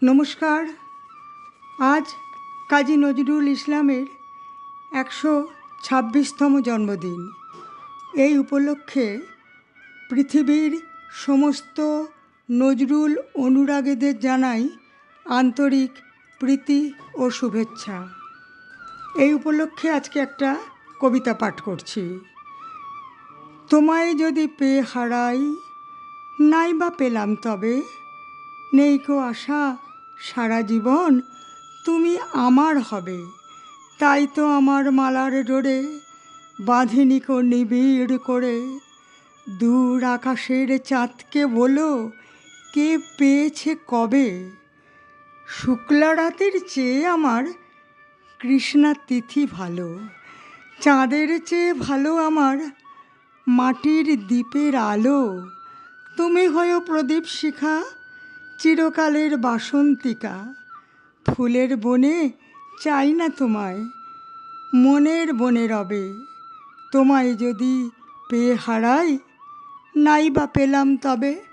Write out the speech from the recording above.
নমস্কার। আজ কাজী নজরুল ইসলামের 126তম জন্মদিন। এই উপলক্ষে পৃথিবীর সমস্ত নজরুল অনুরাগীদের জানাই আন্তরিক প্রীতি ও শুভেচ্ছা। এই উপলক্ষে আজকে একটা কবিতা পাঠ করছি। তোমায় যদি পেয়ে হারাই, নাই বা পেলাম তবে, নেই কো আশা সারা জীবন তুমি আমার হবে। তাই তো আমার মালার ডোরে বাঁধিনি কো নিবিড় করে। দূর আকাশের চাঁদকে বলো, কে পেয়েছে কবে। শুক্লা রাতের চেয়ে আমার কৃষ্ণা তিথি ভালো। চাঁদের চেয়ে ভালো আমার মাটির দ্বীপের আলো। তুমি হয়ো প্রদীপ শিখা, চিরকালের বাসন্তিকা। ফুলের বনে চাই না তোমায়, মনের বনে রবে। তোমায় যদি পেয়ে হারাই, নাই বা পেলাম তবে।